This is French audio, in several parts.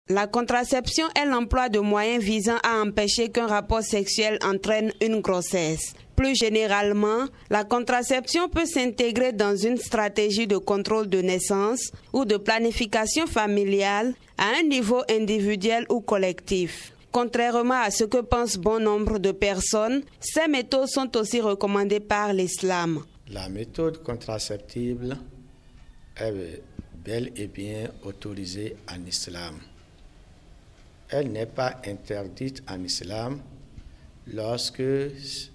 La contraception est l'emploi de moyens visant à empêcher qu'un rapport sexuel entraîne une grossesse. Plus généralement, la contraception peut s'intégrer dans une stratégie de contrôle de naissance ou de planification familiale à un niveau individuel ou collectif. Contrairement à ce que pensent bon nombre de personnes, ces méthodes sont aussi recommandées par l'islam. La méthode contraceptive est bel et bien autorisée en islam. Elle n'est pas interdite en islam lorsque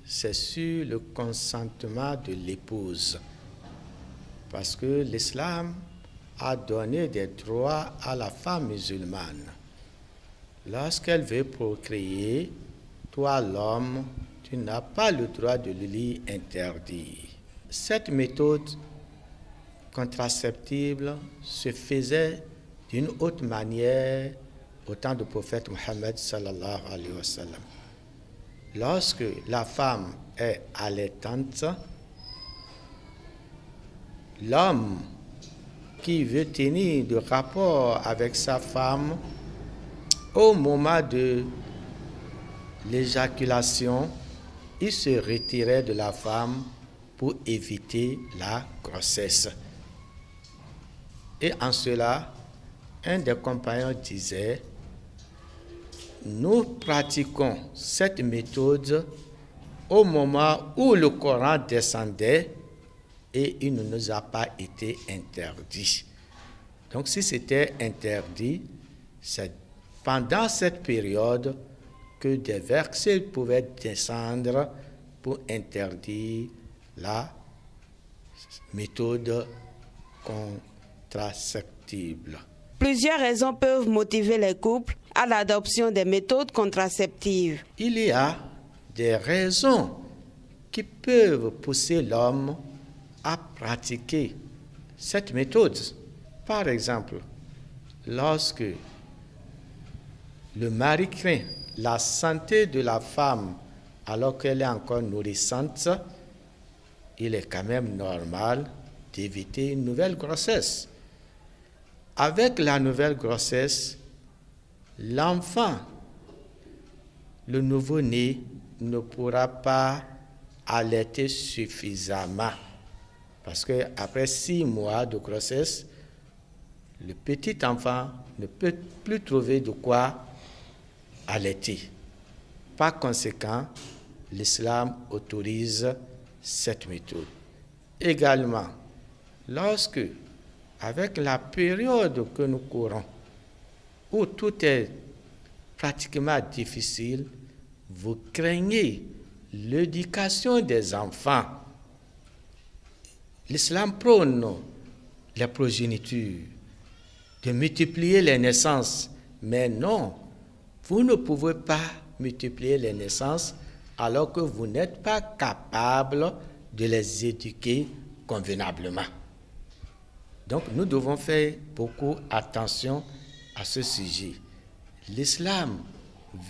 c'est sur le consentement de l'épouse. Parce que l'islam a donné des droits à la femme musulmane. Lorsqu'elle veut procréer, toi l'homme, tu n'as pas le droit de lui interdire. Cette méthode contraceptive se faisait d'une autre manière au temps du prophète Mohammed sallallahu alayhi wa sallam. Lorsque la femme est allaitante, l'homme qui veut tenir de rapport avec sa femme, au moment de l'éjaculation, il se retirait de la femme pour éviter la grossesse. Et en cela, un des compagnons disait: nous pratiquons cette méthode au moment où le Coran descendait et il ne nous a pas été interdit. Donc si c'était interdit, c'est pendant cette période que des versets pouvaient descendre pour interdire la méthode contraceptive. Plusieurs raisons peuvent motiver les couples à l'adoption des méthodes contraceptives. Il y a des raisons qui peuvent pousser l'homme à pratiquer cette méthode. Par exemple, lorsque le mari craint la santé de la femme alors qu'elle est encore nourrissante, il est quand même normal d'éviter une nouvelle grossesse. Avec la nouvelle grossesse, l'enfant, le nouveau-né, ne pourra pas allaiter suffisamment. Parce qu'après 6 mois de grossesse, le petit enfant ne peut plus trouver de quoi allaiter. Par conséquent, l'islam autorise cette méthode. Également, lorsque, avec la période que nous courons, où tout est pratiquement difficile, vous craignez l'éducation des enfants. L'islam prône la progéniture, de multiplier les naissances, mais non, vous ne pouvez pas multiplier les naissances alors que vous n'êtes pas capable de les éduquer convenablement. Donc nous devons faire beaucoup attention à ce sujet. L'islam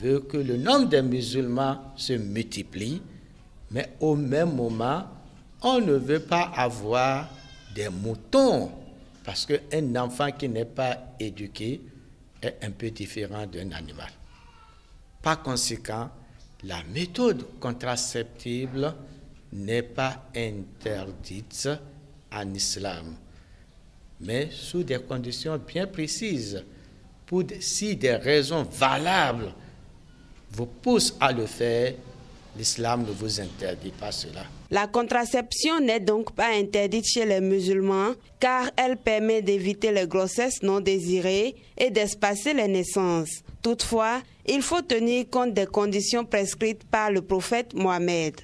veut que le nombre des musulmans se multiplie, mais au même moment, on ne veut pas avoir des moutons, parce qu'un enfant qui n'est pas éduqué est un peu différent d'un animal. Par conséquent, la méthode contraceptive n'est pas interdite en islam, mais sous des conditions bien précises. Si des raisons valables vous poussent à le faire, l'islam ne vous interdit pas cela. La contraception n'est donc pas interdite chez les musulmans car elle permet d'éviter les grossesses non désirées et d'espacer les naissances. Toutefois, il faut tenir compte des conditions prescrites par le prophète Mohammed.